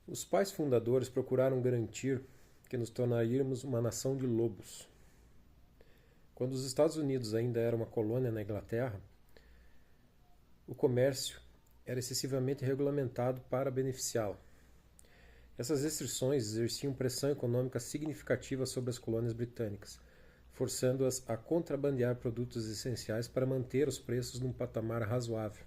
Os pais fundadores procuraram garantir que nos tornaríamos uma nação de lobos. Quando os Estados Unidos ainda era uma colônia na Inglaterra, o comércio era excessivamente regulamentado para beneficiá-la. Essas restrições exerciam pressão econômica significativa sobre as colônias britânicas, forçando-as a contrabandear produtos essenciais para manter os preços num patamar razoável.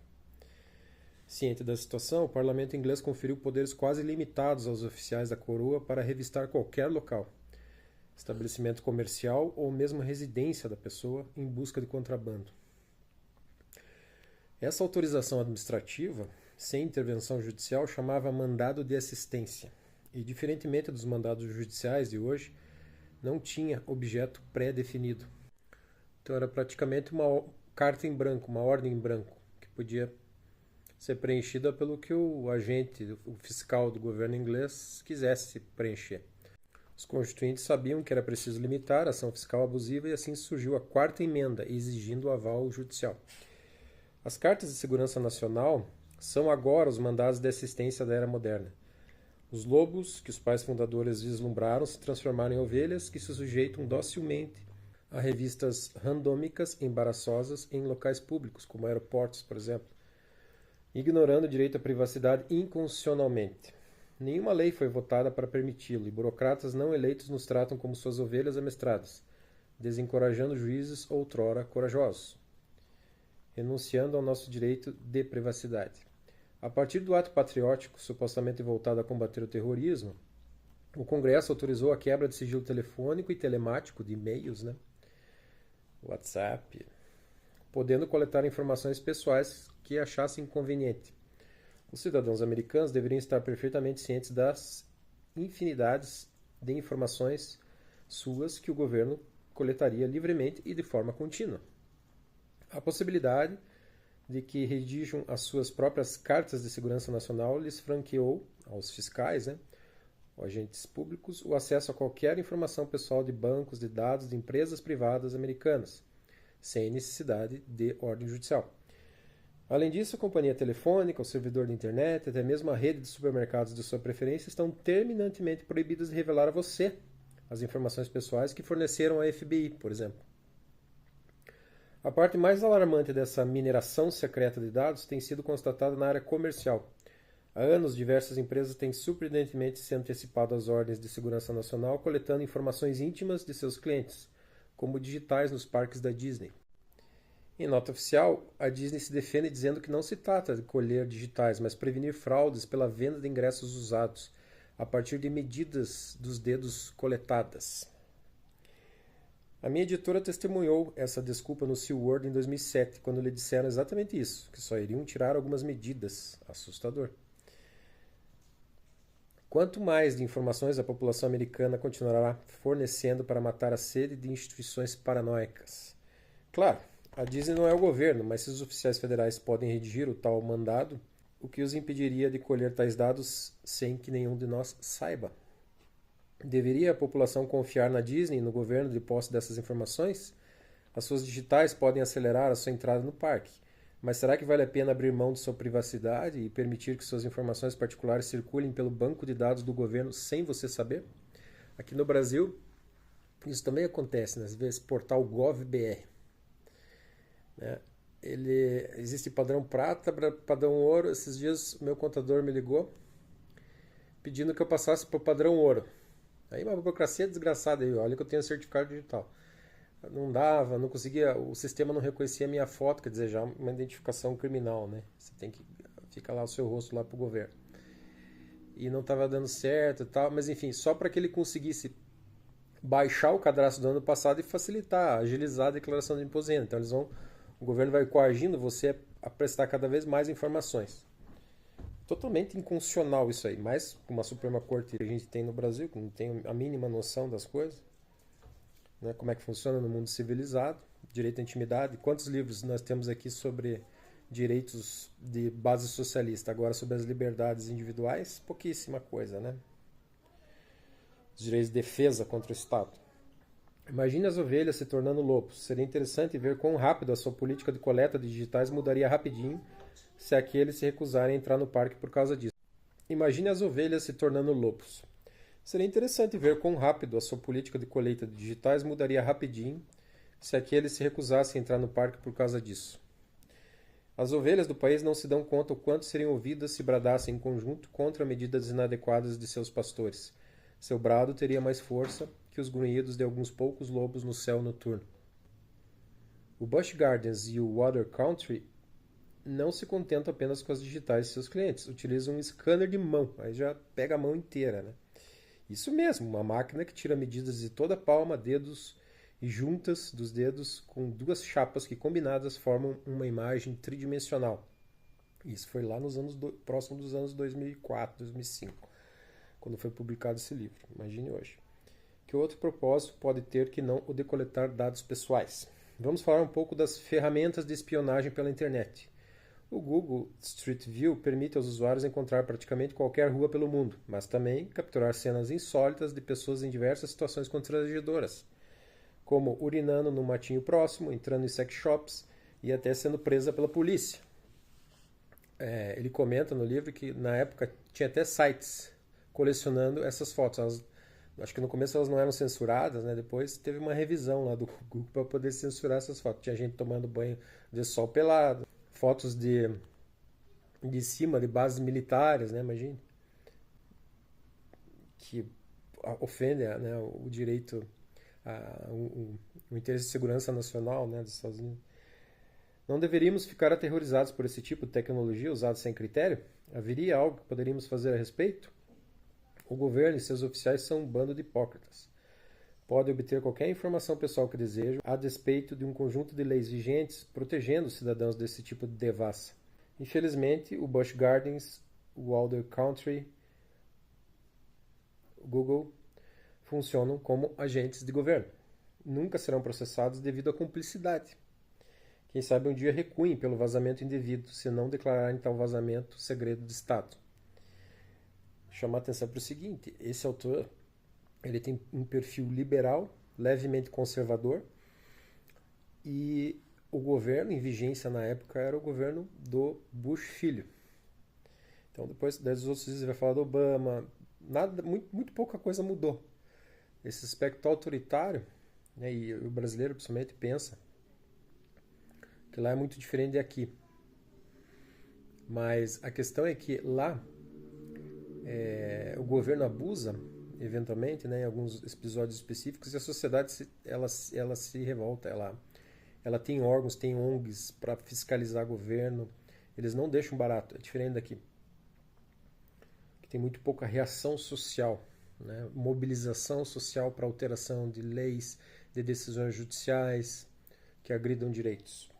Ciente da situação, o parlamento inglês conferiu poderes quase ilimitados aos oficiais da coroa para revistar qualquer local, estabelecimento comercial ou mesmo residência da pessoa em busca de contrabando. Essa autorização administrativa, sem intervenção judicial, chamava mandado de assistência e, diferentemente dos mandados judiciais de hoje, não tinha objeto pré-definido. Então era praticamente uma carta em branco, uma ordem em branco, que podia ser preenchida pelo que o agente, o fiscal do governo inglês quisesse preencher. Os constituintes sabiam que era preciso limitar a ação fiscal abusiva e assim surgiu a Quarta Emenda, exigindo o aval judicial. As cartas de segurança nacional são agora os mandados de assistência da era moderna. Os lobos que os pais fundadores vislumbraram se transformaram em ovelhas que se sujeitam docilmente a revistas randômicas embaraçosas em locais públicos, como aeroportos, por exemplo, ignorando o direito à privacidade inconstitucionalmente. Nenhuma lei foi votada para permiti-lo, e burocratas não eleitos nos tratam como suas ovelhas amestradas, desencorajando juízes outrora corajosos, renunciando ao nosso direito de privacidade. A partir do ato patriótico, supostamente voltado a combater o terrorismo, o Congresso autorizou a quebra de sigilo telefônico e telemático de e-mails, WhatsApp, podendo coletar informações pessoais que achassem conveniente. Os cidadãos americanos deveriam estar perfeitamente cientes das infinidades de informações suas que o governo coletaria livremente e de forma contínua. A possibilidade de que redigam as suas próprias cartas de segurança nacional lhes franqueou aos fiscais, agentes públicos, o acesso a qualquer informação pessoal de bancos, de dados de empresas privadas americanas, sem necessidade de ordem judicial. Além disso, a companhia telefônica, o servidor de internet, até mesmo a rede de supermercados de sua preferência estão terminantemente proibidas de revelar a você as informações pessoais que forneceram à FBI, por exemplo. A parte mais alarmante dessa mineração secreta de dados tem sido constatada na área comercial. Há anos, diversas empresas têm surpreendentemente se antecipado às ordens de segurança nacional, coletando informações íntimas de seus clientes, como digitais nos parques da Disney. Em nota oficial, a Disney se defende dizendo que não se trata de colher digitais, mas prevenir fraudes pela venda de ingressos usados, a partir de medidas dos dedos coletadas. A minha editora testemunhou essa desculpa no SeaWorld em 2007, quando lhe disseram exatamente isso, que só iriam tirar algumas medidas. Assustador. Quanto mais de informações a população americana continuará fornecendo para matar a sede de instituições paranoicas? Claro, a Disney não é o governo, mas se os oficiais federais podem redigir o tal mandado, o que os impediria de colher tais dados sem que nenhum de nós saiba? Deveria a população confiar na Disney e no governo de posse dessas informações? As suas digitais podem acelerar a sua entrada no parque, mas será que vale a pena abrir mão de sua privacidade e permitir que suas informações particulares circulem pelo banco de dados do governo sem você saber? Aqui no Brasil, isso também acontece, às vezes, portal GovBR. Existe padrão prata, padrão ouro. Esses dias meu contador me ligou pedindo que eu passasse para o padrão ouro. Aí uma burocracia desgraçada aí, olha que eu tenho certificado digital. Não dava, não conseguia, o sistema não reconhecia a minha foto, quer dizer, já uma identificação criminal, Você tem que ficar lá o seu rosto lá pro governo. E não estava dando certo e tal, mas enfim, só para que ele conseguisse baixar o cadastro do ano passado e facilitar, agilizar a declaração de imposto de renda. Então o governo vai coagindo você a prestar cada vez mais informações. Totalmente inconstitucional isso aí, mas com uma Suprema Corte que a gente tem no Brasil, que não tem a mínima noção das coisas, como é que funciona no mundo civilizado, direito à intimidade. Quantos livros nós temos aqui sobre direitos de base socialista? Agora sobre as liberdades individuais, pouquíssima coisa, Os direitos de defesa contra o Estado. Imagine as ovelhas se tornando lobos. Seria interessante ver quão rápido a sua política de coleta de digitais mudaria rapidinho se aqueles se recusarem a entrar no parque por causa disso. Imagine as ovelhas se tornando lobos. Seria interessante ver quão rápido a sua política de colheita de digitais mudaria rapidinho se aqueles se recusassem a entrar no parque por causa disso. As ovelhas do país não se dão conta o quanto seriam ouvidas se bradassem em conjunto contra medidas inadequadas de seus pastores. Seu brado teria mais força que os grunhidos de alguns poucos lobos no céu noturno. O Busch Gardens e o Water Country não se contentam apenas com as digitais de seus clientes, utilizam um scanner de mão, aí já pega a mão inteira, né? Isso mesmo, uma máquina que tira medidas de toda a palma, dedos e juntas dos dedos com duas chapas que combinadas formam uma imagem tridimensional. Isso foi lá nos anos próximo dos anos 2004, 2005, quando foi publicado esse livro. Imagine hoje. Que outro propósito pode ter que não o de coletar dados pessoais? Vamos falar um pouco das ferramentas de espionagem pela internet. O Google Street View permite aos usuários encontrar praticamente qualquer rua pelo mundo, mas também capturar cenas insólitas de pessoas em diversas situações constrangedoras, como urinando no matinho próximo, entrando em sex shops e até sendo presa pela polícia. Ele comenta no livro que na época tinha até sites colecionando essas fotos. Acho que no começo elas não eram censuradas, né? Depois teve uma revisão lá do Google para poder censurar essas fotos. Tinha gente tomando banho de sol pelado, fotos de cima de bases militares, né? Imagine. Que ofende, né, o direito, o interesse de segurança nacional, né, dos Estados Unidos. Não deveríamos ficar aterrorizados por esse tipo de tecnologia usada sem critério? Haveria algo que poderíamos fazer a respeito? O governo e seus oficiais são um bando de hipócritas. Podem obter qualquer informação pessoal que desejam, a despeito de um conjunto de leis vigentes protegendo os cidadãos desse tipo de devassa. Infelizmente, o Busch Gardens, o Alder Country, o Google funcionam como agentes de governo. Nunca serão processados devido à cumplicidade. Quem sabe um dia recuem pelo vazamento indevido, se não declararem tal vazamento segredo de Estado. Chamar a atenção para o seguinte: esse autor ele tem um perfil liberal, levemente conservador, e o governo em vigência na época era o governo do Bush filho. Então depois dos outros dias ele vai falar do Obama, nada, muito pouca coisa mudou. Esse aspecto autoritário, né, e o brasileiro principalmente pensa que lá é muito diferente de aqui. Mas a questão é que lá o governo abusa, eventualmente, né, em alguns episódios específicos, e a sociedade ela se revolta. Ela tem órgãos, tem ONGs para fiscalizar o governo. Eles não deixam barato, é diferente daqui. Que tem muito pouca reação social, né, mobilização social para alteração de leis, de decisões judiciais que agridam direitos.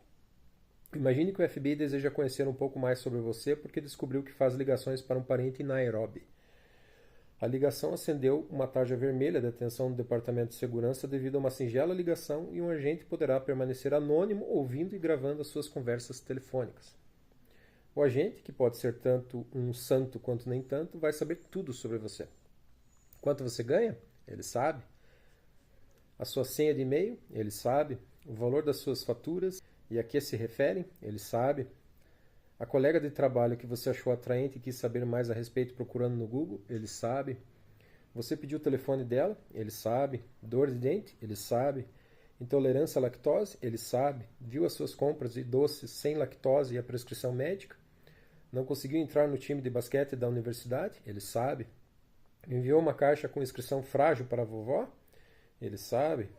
Imagine que o FBI deseja conhecer um pouco mais sobre você porque descobriu que faz ligações para um parente em Nairobi. A ligação acendeu uma tarja vermelha de atenção do Departamento de Segurança devido a uma singela ligação e um agente poderá permanecer anônimo ouvindo e gravando as suas conversas telefônicas. O agente, que pode ser tanto um santo quanto nem tanto, vai saber tudo sobre você. Quanto você ganha? Ele sabe. A sua senha de e-mail? Ele sabe. O valor das suas faturas e a que se referem? Ele sabe. A colega de trabalho que você achou atraente e quis saber mais a respeito procurando no Google? Ele sabe. Você pediu o telefone dela? Ele sabe. Dor de dente? Ele sabe. Intolerância à lactose? Ele sabe. Viu as suas compras de doces sem lactose e a prescrição médica? Não conseguiu entrar no time de basquete da universidade? Ele sabe. Enviou uma caixa com inscrição frágil para a vovó? Ele sabe.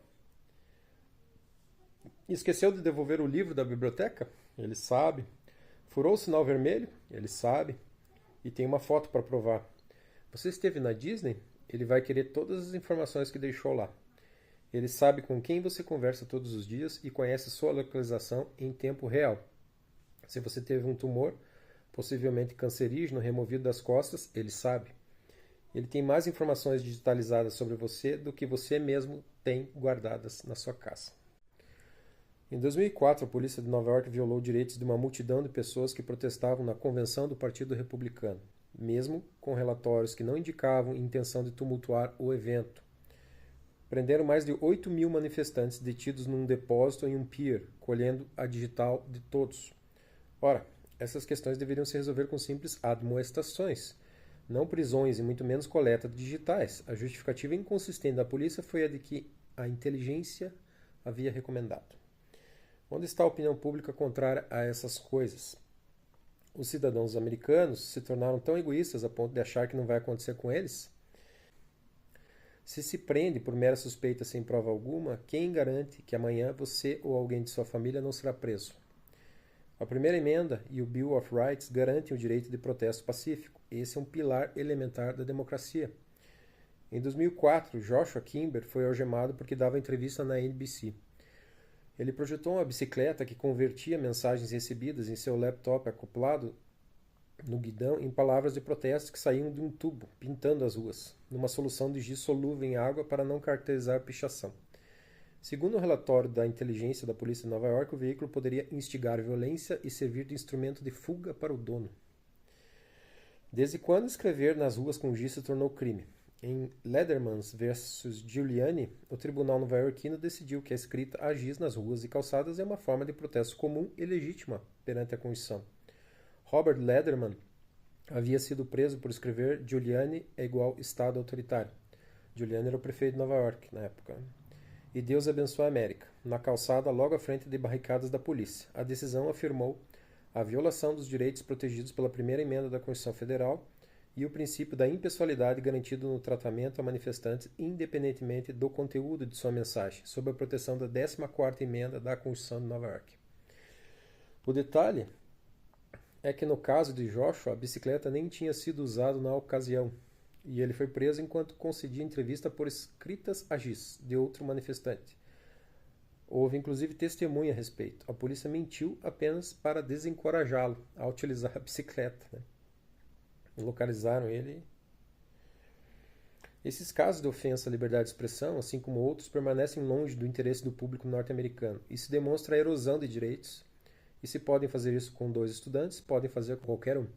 Esqueceu de devolver o livro da biblioteca? Ele sabe. Furou o sinal vermelho? Ele sabe. E tem uma foto para provar. Você esteve na Disney? Ele vai querer todas as informações que deixou lá. Ele sabe com quem você conversa todos os dias e conhece sua localização em tempo real. Se você teve um tumor, possivelmente cancerígeno, removido das costas, ele sabe. Ele tem mais informações digitalizadas sobre você do que você mesmo tem guardadas na sua casa. Em 2004, a polícia de Nova York violou direitos de uma multidão de pessoas que protestavam na convenção do Partido Republicano, mesmo com relatórios que não indicavam intenção de tumultuar o evento. Prenderam mais de 8 mil manifestantes detidos num depósito em um pier, colhendo a digital de todos. Ora, essas questões deveriam se resolver com simples admoestações. não prisões e muito menos coleta de digitais. A justificativa inconsistente da polícia foi a de que a inteligência havia recomendado. Onde está a opinião pública contrária a essas coisas? Os cidadãos americanos se tornaram tão egoístas a ponto de achar que não vai acontecer com eles? Se prende por mera suspeita sem prova alguma, quem garante que amanhã você ou alguém de sua família não será preso? A primeira emenda e o Bill of Rights garantem o direito de protesto pacífico. Esse é um pilar elementar da democracia. Em 2004, Joshua Kimber foi algemado porque dava entrevista na NBC. Ele projetou uma bicicleta que convertia mensagens recebidas em seu laptop acoplado no guidão em palavras de protesto que saíam de um tubo, pintando as ruas, numa solução de giz solúvel em água para não caracterizar pichação. Segundo o relatório da inteligência da polícia de Nova York, o veículo poderia instigar violência e servir de instrumento de fuga para o dono. Desde quando escrever nas ruas com giz se tornou crime? Em Ledermans versus Giuliani, o tribunal nova-iorquino decidiu que a escrita a giz nas ruas e calçadas é uma forma de protesto comum e legítima perante a Constituição. Robert Lederman havia sido preso por escrever Giuliani é igual Estado autoritário. Giuliani era o prefeito de Nova York na época. E Deus abençoe a América, na calçada logo à frente de barricadas da polícia. A decisão afirmou a violação dos direitos protegidos pela primeira emenda da Constituição Federal e o princípio da impessoalidade garantido no tratamento a manifestantes independentemente do conteúdo de sua mensagem, sob a proteção da 14ª emenda da Constituição de Nova York. O detalhe é que no caso de Joshua, a bicicleta nem tinha sido usada na ocasião, e ele foi preso enquanto concedia entrevista por escritas a giz de outro manifestante. Houve inclusive testemunha a respeito. A polícia mentiu apenas para desencorajá-lo a utilizar a bicicleta. Localizaram ele. Esses casos de ofensa à liberdade de expressão, assim como outros, permanecem longe do interesse do público norte-americano. Isso demonstra a erosão de direitos. E se podem fazer isso com 2 estudantes, podem fazer com qualquer um.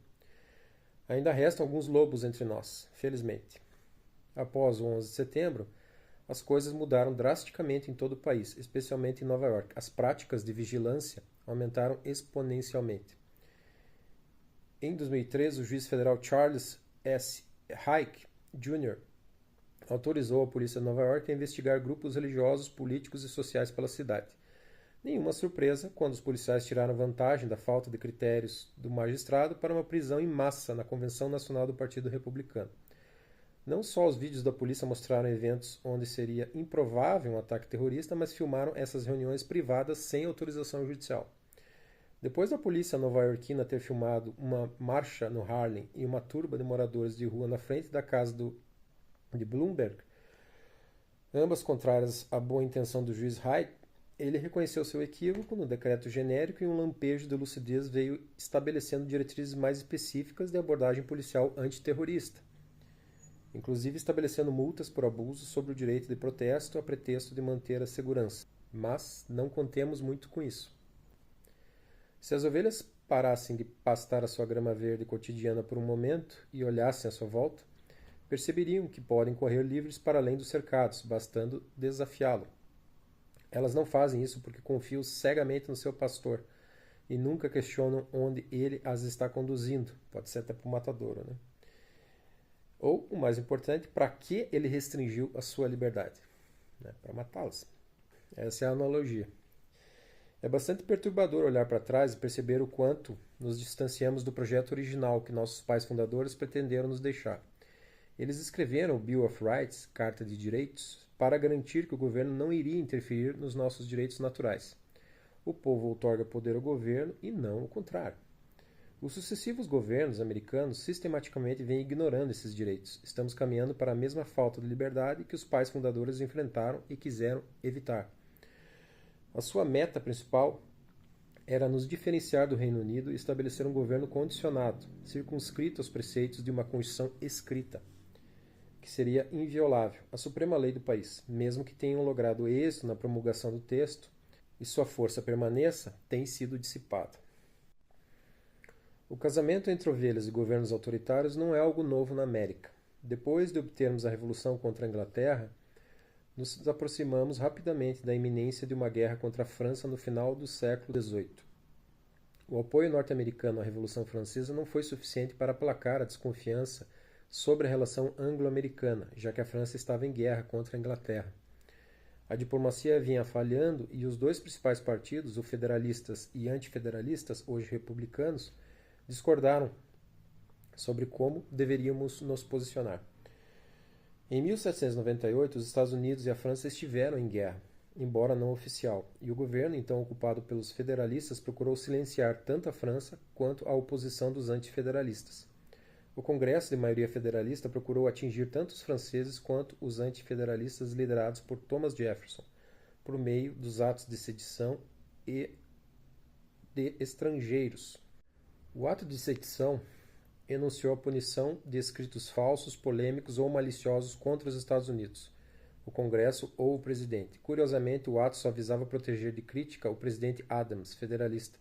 Ainda restam alguns lobos entre nós, felizmente. Após o 11 de setembro, as coisas mudaram drasticamente em todo o país, especialmente em Nova York. As práticas de vigilância aumentaram exponencialmente. Em 2013, o juiz federal Charles S. Hike, Jr. autorizou a polícia de Nova York a investigar grupos religiosos, políticos e sociais pela cidade. Nenhuma surpresa quando os policiais tiraram vantagem da falta de critérios do magistrado para uma prisão em massa na Convenção Nacional do Partido Republicano. Não só os vídeos da polícia mostraram eventos onde seria improvável um ataque terrorista, mas filmaram essas reuniões privadas sem autorização judicial. Depois da polícia nova-iorquina ter filmado uma marcha no Harlem e uma turba de moradores de rua na frente da casa de Bloomberg, ambas contrárias à boa intenção do juiz Hyde, ele reconheceu seu equívoco no decreto genérico e um lampejo de lucidez veio estabelecendo diretrizes mais específicas de abordagem policial antiterrorista, inclusive estabelecendo multas por abuso sobre o direito de protesto a pretexto de manter a segurança. Mas não contemos muito com isso. Se as ovelhas parassem de pastar a sua grama verde cotidiana por um momento e olhassem à sua volta, perceberiam que podem correr livres para além dos cercados, bastando desafiá-lo. Elas não fazem isso porque confiam cegamente no seu pastor e nunca questionam onde ele as está conduzindo. Pode ser até para o matadouro, né? Ou, o mais importante, para que ele restringiu a sua liberdade? Para matá-las. Essa é a analogia. É bastante perturbador olhar para trás e perceber o quanto nos distanciamos do projeto original que nossos pais fundadores pretenderam nos deixar. Eles escreveram o Bill of Rights, Carta de Direitos, para garantir que o governo não iria interferir nos nossos direitos naturais. O povo outorga poder ao governo e não o contrário. Os sucessivos governos americanos sistematicamente vêm ignorando esses direitos. Estamos caminhando para a mesma falta de liberdade que os pais fundadores enfrentaram e quiseram evitar. A sua meta principal era nos diferenciar do Reino Unido e estabelecer um governo condicionado, circunscrito aos preceitos de uma Constituição escrita, que seria inviolável, a suprema lei do país. Mesmo que tenham logrado êxito na promulgação do texto e sua força permaneça, tem sido dissipada. O casamento entre ovelhas e governos autoritários não é algo novo na América. Depois de obtermos a Revolução contra a Inglaterra, nos aproximamos rapidamente da iminência de uma guerra contra a França no final do século XVIII. O apoio norte-americano à Revolução Francesa não foi suficiente para aplacar a desconfiança sobre a relação anglo-americana, já que a França estava em guerra contra a Inglaterra. A diplomacia vinha falhando e os dois principais partidos, os federalistas e antifederalistas, hoje republicanos, discordaram sobre como deveríamos nos posicionar. Em 1798, os Estados Unidos e a França estiveram em guerra, embora não oficial, e o governo, então ocupado pelos federalistas, procurou silenciar tanto a França quanto a oposição dos antifederalistas. O Congresso de maioria federalista procurou atingir tanto os franceses quanto os antifederalistas liderados por Thomas Jefferson, por meio dos atos de sedição e de estrangeiros. O ato de sedição enunciou a punição de escritos falsos, polêmicos ou maliciosos contra os Estados Unidos, o Congresso ou o presidente. Curiosamente, o ato só visava proteger de crítica o presidente Adams, federalista,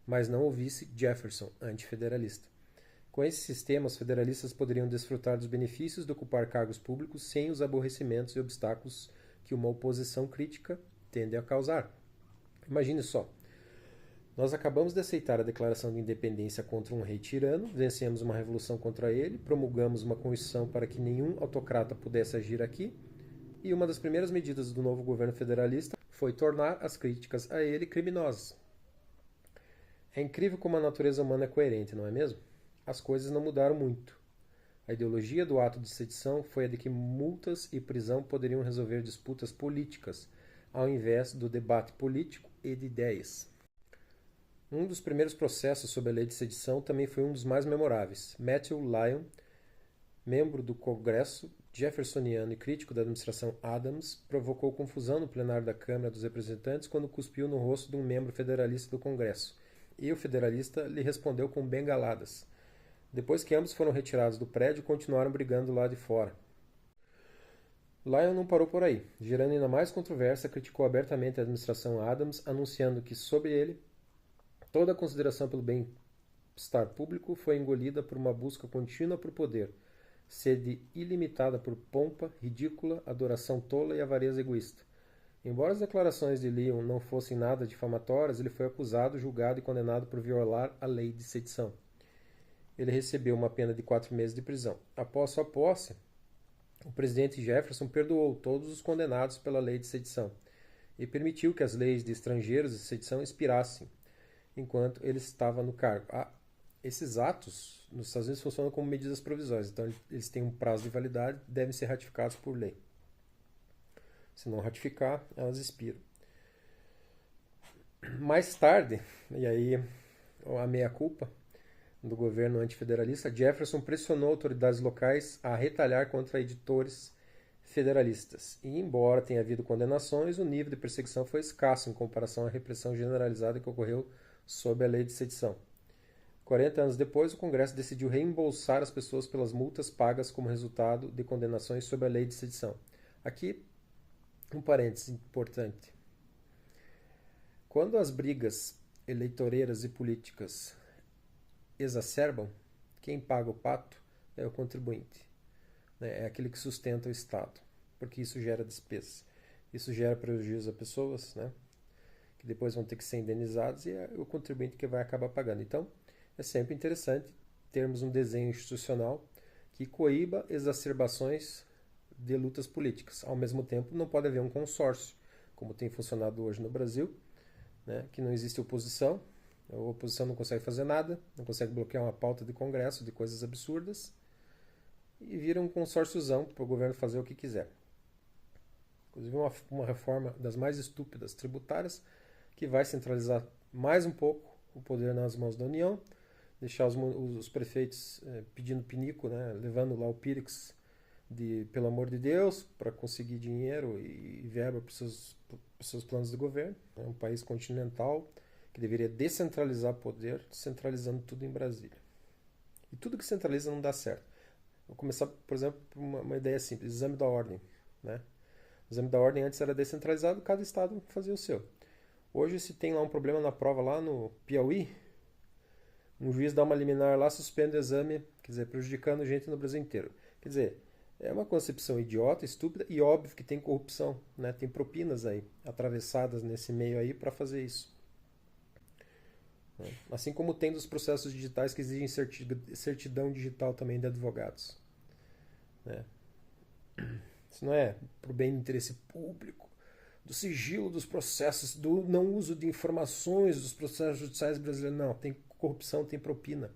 mas não o vice Jefferson, antifederalista. Com esse sistema, os federalistas poderiam desfrutar dos benefícios de ocupar cargos públicos sem os aborrecimentos e obstáculos que uma oposição crítica tende a causar. Imagine só. Nós acabamos de aceitar a declaração de independência contra um rei tirano, vencemos uma revolução contra ele, promulgamos uma constituição para que nenhum autocrata pudesse agir aqui, e uma das primeiras medidas do novo governo federalista foi tornar as críticas a ele criminosas. É incrível como a natureza humana é coerente, não é mesmo? As coisas não mudaram muito. A ideologia do ato de sedição foi a de que multas e prisão poderiam resolver disputas políticas, ao invés do debate político e de ideias. Um dos primeiros processos sobre a lei de sedição também foi um dos mais memoráveis. Matthew Lyon, membro do Congresso jeffersoniano e crítico da administração Adams, provocou confusão no plenário da Câmara dos Representantes quando cuspiu no rosto de um membro federalista do Congresso, e o federalista lhe respondeu com bengaladas. Depois que ambos foram retirados do prédio, continuaram brigando lá de fora. Lyon não parou por aí. Gerando ainda mais controvérsia, criticou abertamente a administração Adams, anunciando que, sob ele, toda a consideração pelo bem-estar público foi engolida por uma busca contínua por poder, sede ilimitada por pompa, ridícula, adoração tola e avareza egoísta. Embora as declarações de Lyon não fossem nada difamatórias, ele foi acusado, julgado e condenado por violar a lei de sedição. Ele recebeu uma pena de 4 meses de prisão. Após sua posse, o presidente Jefferson perdoou todos os condenados pela lei de sedição e permitiu que as leis de estrangeiros de sedição expirassem enquanto ele estava no cargo. Esses atos nos Estados Unidos funcionam como medidas provisórias, então eles têm um prazo de validade, devem ser ratificados por lei. Se não ratificar, elas expiram. Mais tarde, e aí a meia-culpa do governo antifederalista, Jefferson pressionou autoridades locais a retalhar contra editores federalistas. E, embora tenha havido condenações, o nível de perseguição foi escasso em comparação à repressão generalizada que ocorreu sob a lei de sedição. 40 anos depois, o Congresso decidiu reembolsar as pessoas pelas multas pagas como resultado de condenações sob a lei de sedição. Aqui, um parênteses importante. Quando as brigas eleitoreiras e políticas exacerbam, quem paga o pato é o contribuinte. É aquele que sustenta o Estado, porque isso gera despesas. Isso gera prejuízo a pessoas, né, que depois vão ter que ser indenizados e é o contribuinte que vai acabar pagando. Então, é sempre interessante termos um desenho institucional que coíba exacerbações de lutas políticas. Ao mesmo tempo, não pode haver um consórcio, como tem funcionado hoje no Brasil, né, que não existe oposição, a oposição não consegue fazer nada, não consegue bloquear uma pauta de congresso, de coisas absurdas, e vira um consórciozão para o governo fazer o que quiser. Inclusive uma reforma das mais estúpidas tributárias, que vai centralizar mais um pouco o poder nas mãos da União, deixar os prefeitos pedindo pinico, né, levando lá o Pírix pelo amor de Deus, para conseguir dinheiro e verba para os seus planos de governo. É um país continental que deveria descentralizar poder, centralizando tudo em Brasília. E tudo que centraliza não dá certo. Vou começar, por exemplo, por uma ideia simples, exame da ordem. Né? O exame da ordem antes era descentralizado, cada estado fazia o seu. Hoje, se tem lá um problema na prova lá no Piauí, um juiz dá uma liminar lá, suspende o exame, quer dizer, prejudicando gente no Brasil inteiro. Quer dizer, é uma concepção idiota, estúpida e óbvio que tem corrupção, né? Tem propinas aí, atravessadas nesse meio aí para fazer isso. Assim como tem dos processos digitais que exigem certidão digital também de advogados. né? Isso não é para o bem do interesse público, do sigilo dos processos, do não uso de informações dos processos judiciais brasileiros. Não, tem corrupção, tem propina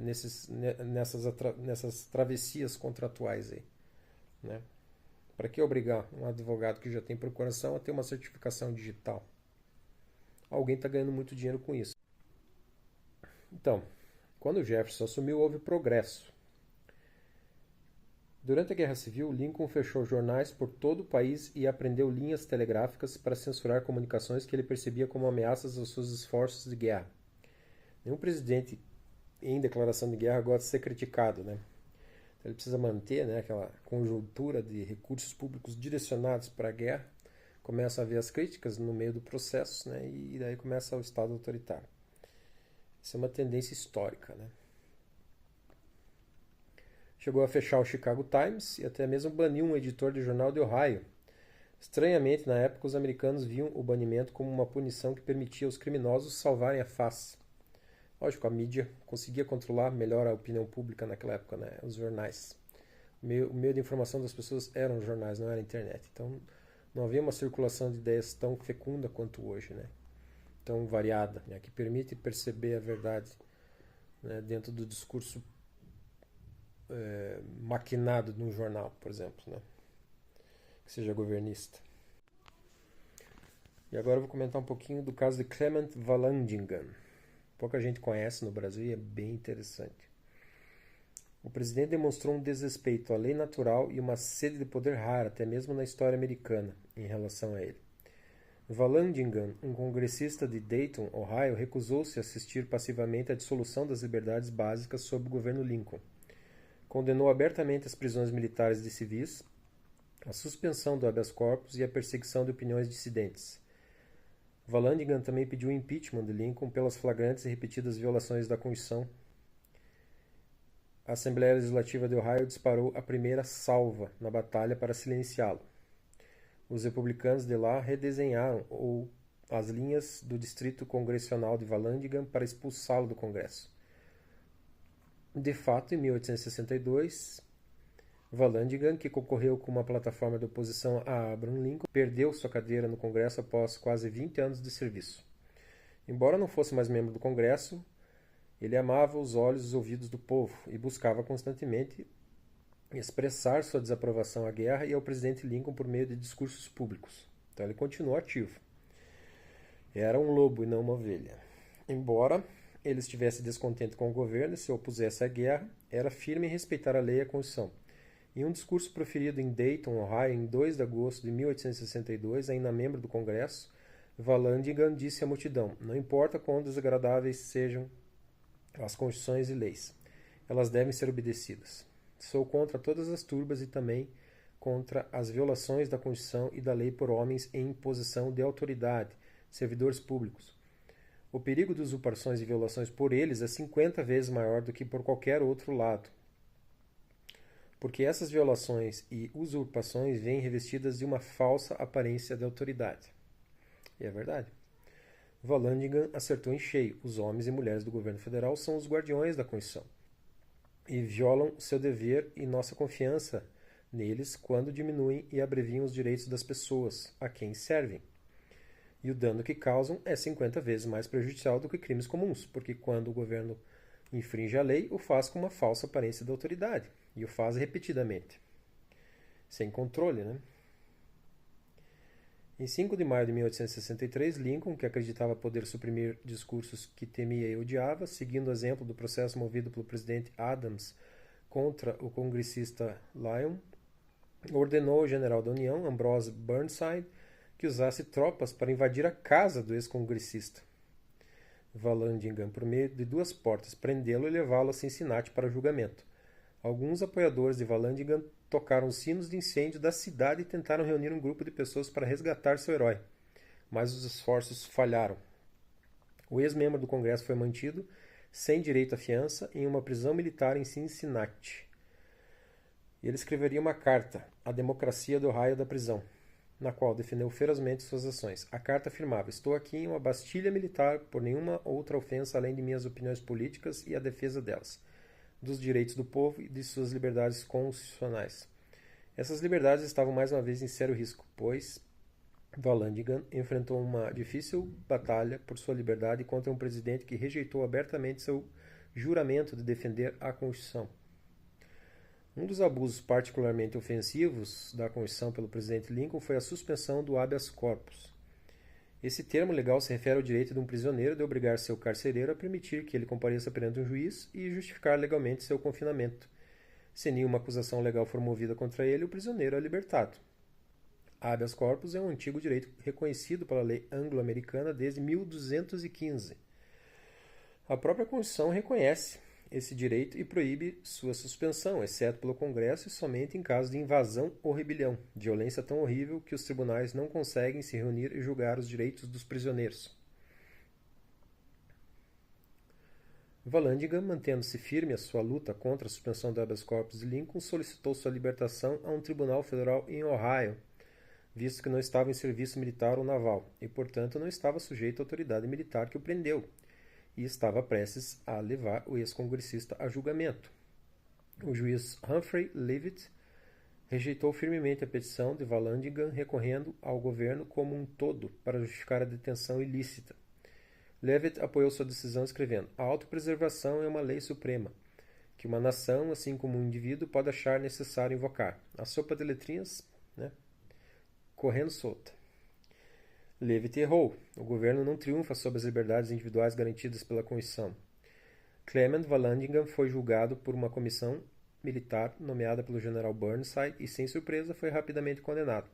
nessas travessias contratuais aí, né? Para que obrigar um advogado que já tem procuração a ter uma certificação digital? Alguém está ganhando muito dinheiro com isso. Então, quando Jefferson assumiu, houve progresso. Durante a Guerra Civil, Lincoln fechou jornais por todo o país e apreendeu linhas telegráficas para censurar comunicações que ele percebia como ameaças aos seus esforços de guerra. Nenhum presidente em declaração de guerra gosta de ser criticado, né? Então, ele precisa manter, né, aquela conjuntura de recursos públicos direcionados para a guerra. Começa a haver as críticas no meio do processo, né, e daí começa o Estado autoritário. Isso é uma tendência histórica, né? Chegou a fechar o Chicago Times e até mesmo baniu um editor de jornal de Ohio. Estranhamente, na época, os americanos viam o banimento como uma punição que permitia aos criminosos salvarem a face. Lógico, a mídia conseguia controlar melhor a opinião pública naquela época, né? Os jornais. O meio de informação das pessoas eram os jornais, não era a internet. Então, não havia uma circulação de ideias tão fecunda quanto hoje, né? Tão variada, né? Que permite perceber a verdade, né? Dentro do discurso maquinado num jornal, por exemplo, né? Que seja governista. E agora eu vou comentar um pouquinho do caso de Clement Vallandigham. Pouca gente conhece no Brasil e é bem interessante. O presidente demonstrou um desrespeito à lei natural e uma sede de poder rara, até mesmo na história americana, em relação a ele. Vallandigham, um congressista de Dayton, Ohio, recusou-se a assistir passivamente à dissolução das liberdades básicas sob o governo Lincoln. Condenou abertamente as prisões militares de civis, a suspensão do habeas corpus e a perseguição de opiniões dissidentes. Vallandigham também pediu o impeachment de Lincoln pelas flagrantes e repetidas violações da Constituição. A Assembleia Legislativa de Ohio disparou a primeira salva na batalha para silenciá-lo. Os republicanos de lá redesenharam as linhas do distrito congressional de Vallandigham para expulsá-lo do Congresso. De fato, em 1862, Vallandigham, que concorreu com uma plataforma de oposição a Abraham Lincoln, perdeu sua cadeira no Congresso após quase 20 anos de serviço. Embora não fosse mais membro do Congresso, ele amava os olhos e os ouvidos do povo e buscava constantemente expressar sua desaprovação à guerra e ao presidente Lincoln por meio de discursos públicos. Então ele continuou ativo. Era um lobo e não uma ovelha. Embora ele estivesse descontente com o governo e se opusesse à guerra, era firme em respeitar a lei e a Constituição. Em um discurso proferido em Dayton, Ohio, em 2 de agosto de 1862, ainda membro do Congresso, Vallandigham disse à multidão: "Não importa quão desagradáveis sejam as constituições e leis, elas devem ser obedecidas. Sou contra todas as turbas e também contra as violações da Constituição e da lei por homens em posição de autoridade, servidores públicos. O perigo de usurpações e violações por eles é 50 vezes maior do que por qualquer outro lado. Porque essas violações e usurpações vêm revestidas de uma falsa aparência de autoridade." E é verdade. Vallandigham acertou em cheio. Os homens e mulheres do governo federal são os guardiões da Constituição e violam seu dever e nossa confiança neles quando diminuem e abreviam os direitos das pessoas a quem servem. E o dano que causam é 50 vezes mais prejudicial do que crimes comuns, porque quando o governo infringe a lei, o faz com uma falsa aparência de autoridade, e o faz repetidamente, sem controle, né? Em 5 de maio de 1863, Lincoln, que acreditava poder suprimir discursos que temia e odiava, seguindo o exemplo do processo movido pelo presidente Adams contra o congressista Lyon, ordenou ao general da União, Ambrose Burnside, que usasse tropas para invadir a casa do ex-congressista Vallandigham por meio de 2 portas, prendê-lo e levá-lo a Cincinnati para julgamento. Alguns apoiadores de Vallandigham tocaram os sinos de incêndio da cidade e tentaram reunir um grupo de pessoas para resgatar seu herói, mas os esforços falharam. O ex-membro do Congresso foi mantido, sem direito à fiança, em uma prisão militar em Cincinnati. E ele escreveria uma carta, A Democracia do Raio da Prisão, na qual defendeu ferozmente suas ações. A carta afirmava: "Estou aqui em uma bastilha militar por nenhuma outra ofensa além de minhas opiniões políticas e a defesa delas. dos direitos do povo e de suas liberdades constitucionais. Essas liberdades estavam mais uma vez em sério risco, pois Vallandigham enfrentou uma difícil batalha por sua liberdade contra um presidente que rejeitou abertamente seu juramento de defender a Constituição. Um dos abusos particularmente ofensivos da Constituição pelo presidente Lincoln foi a suspensão do habeas corpus. Esse termo legal se refere ao direito de um prisioneiro de obrigar seu carcereiro a permitir que ele compareça perante um juiz e justificar legalmente seu confinamento. Se nenhuma acusação legal for movida contra ele, o prisioneiro é libertado. Habeas corpus é um antigo direito reconhecido pela lei anglo-americana desde 1215. A própria Constituição reconhece esse direito e proíbe sua suspensão, exceto pelo Congresso e somente em caso de invasão ou rebelião, violência tão horrível que os tribunais não conseguem se reunir e julgar os direitos dos prisioneiros. Vallandigham, mantendo-se firme a sua luta contra a suspensão do habeas corpus de Lincoln, solicitou sua libertação a um tribunal federal em Ohio, visto que não estava em serviço militar ou naval, e portanto não estava sujeito à autoridade militar que o prendeu, e estava prestes a levar o ex-congressista a julgamento. O juiz Humphrey Leavitt rejeitou firmemente a petição de Vallandigham, recorrendo ao governo como um todo para justificar a detenção ilícita. Leavitt apoiou sua decisão escrevendo: "A autopreservação é uma lei suprema, que uma nação, assim como um indivíduo, pode achar necessário invocar. A sopa de letrinhas, correndo solta." Leavitt errou. O governo não triunfa sobre as liberdades individuais garantidas pela Constituição. Clement Vallandigham foi julgado por uma comissão militar nomeada pelo general Burnside e, sem surpresa, foi rapidamente condenado.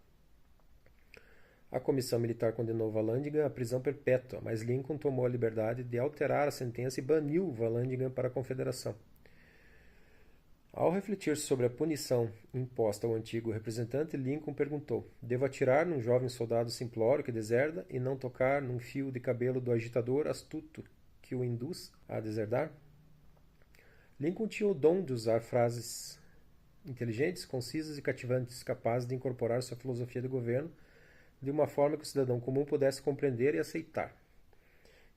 A comissão militar condenou Vallandigham à prisão perpétua, mas Lincoln tomou a liberdade de alterar a sentença e baniu Vallandigham para a Confederação. Ao refletir sobre a punição imposta ao antigo representante, Lincoln perguntou: "Devo atirar num jovem soldado simplório que deserda e não tocar num fio de cabelo do agitador astuto que o induz a deserdar?" Lincoln tinha o dom de usar frases inteligentes, concisas e cativantes, capazes de incorporar sua filosofia de governo de uma forma que o cidadão comum pudesse compreender e aceitar.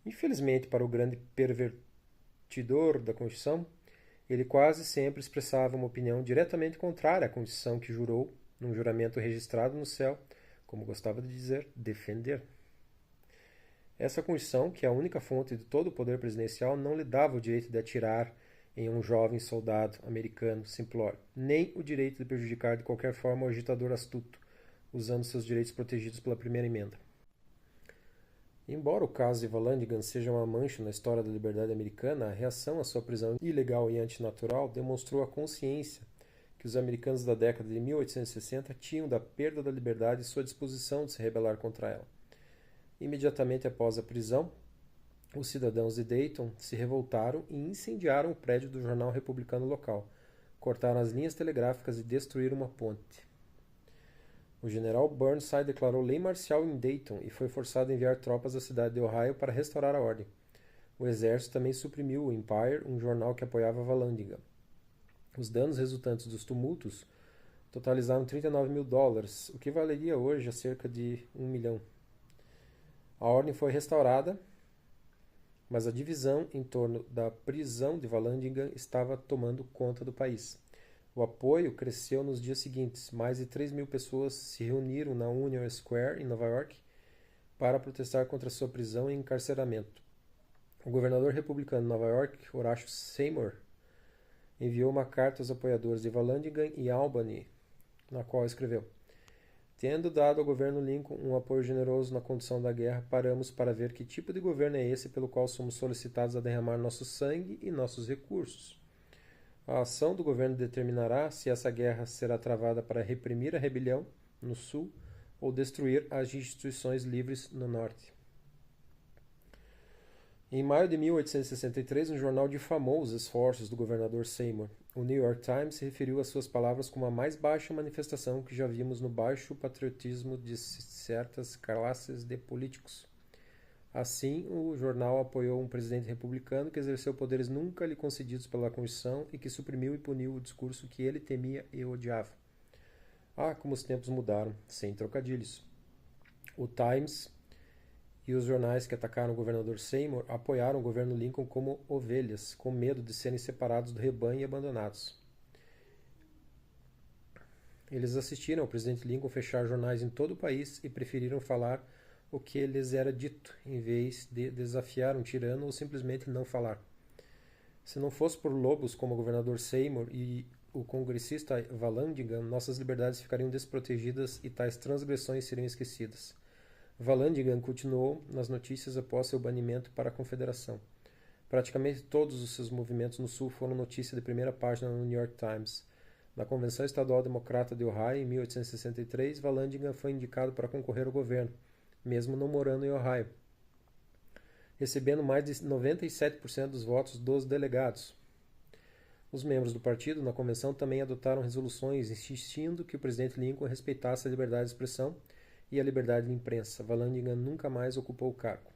Infelizmente, para o grande pervertidor da Constituição, ele quase sempre expressava uma opinião diretamente contrária à Constituição que jurou, num juramento registrado no céu, como gostava de dizer, defender. Essa Constituição, que é a única fonte de todo o poder presidencial, não lhe dava o direito de atirar em um jovem soldado americano simplório, nem o direito de prejudicar de qualquer forma o agitador astuto, usando seus direitos protegidos pela primeira emenda. Embora o caso de Vallandigham seja uma mancha na história da liberdade americana, a reação à sua prisão ilegal e antinatural demonstrou a consciência que os americanos da década de 1860 tinham da perda da liberdade e sua disposição de se rebelar contra ela. Imediatamente após a prisão, os cidadãos de Dayton se revoltaram e incendiaram o prédio do jornal republicano local, cortaram as linhas telegráficas e destruíram uma ponte. O general Burnside declarou lei marcial em Dayton e foi forçado a enviar tropas à cidade de Ohio para restaurar a ordem. O exército também suprimiu o Empire, um jornal que apoiava Vallandigham. Os danos resultantes dos tumultos totalizaram $39.000, o que valeria hoje a cerca de $1 milhão. A ordem foi restaurada, mas a divisão em torno da prisão de Vallandigham estava tomando conta do país. O apoio cresceu nos dias seguintes. Mais de 3.000 pessoas se reuniram na Union Square, em Nova York, para protestar contra sua prisão e encarceramento. O governador republicano de Nova York, Horatio Seymour, enviou uma carta aos apoiadores de Vallandigham e Albany, na qual escreveu: "Tendo dado ao governo Lincoln um apoio generoso na condução da guerra, paramos para ver que tipo de governo é esse pelo qual somos solicitados a derramar nosso sangue e nossos recursos. A ação do governo determinará se essa guerra será travada para reprimir a rebelião no sul ou destruir as instituições livres no norte." Em maio de 1863, um jornal difamou os esforços do governador Seymour. O New York Times se referiu às suas palavras como a mais baixa manifestação que já vimos no baixo patriotismo de certas classes de políticos. Assim, o jornal apoiou um presidente republicano que exerceu poderes nunca lhe concedidos pela Constituição e que suprimiu e puniu o discurso que ele temia e odiava. Ah, como os tempos mudaram, sem trocadilhos. O Times e os jornais que atacaram o governador Seymour apoiaram o governo Lincoln como ovelhas, com medo de serem separados do rebanho e abandonados. Eles assistiram ao presidente Lincoln fechar jornais em todo o país e preferiram falar o que lhes era dito, em vez de desafiar um tirano ou simplesmente não falar. Se não fosse por lobos como o governador Seymour e o congressista Vallandigham, nossas liberdades ficariam desprotegidas e tais transgressões seriam esquecidas. Vallandigham continuou nas notícias após seu banimento para a Confederação. Praticamente todos os seus movimentos no Sul foram notícia de primeira página no New York Times. Na Convenção Estadual Democrata de Ohio, em 1863, Vallandigham foi indicado para concorrer ao governo, mesmo não morando em Ohio, recebendo mais de 97% dos votos dos delegados. Os membros do partido na convenção também adotaram resoluções insistindo que o presidente Lincoln respeitasse a liberdade de expressão e a liberdade de imprensa. Vallandigham nunca mais ocupou o cargo.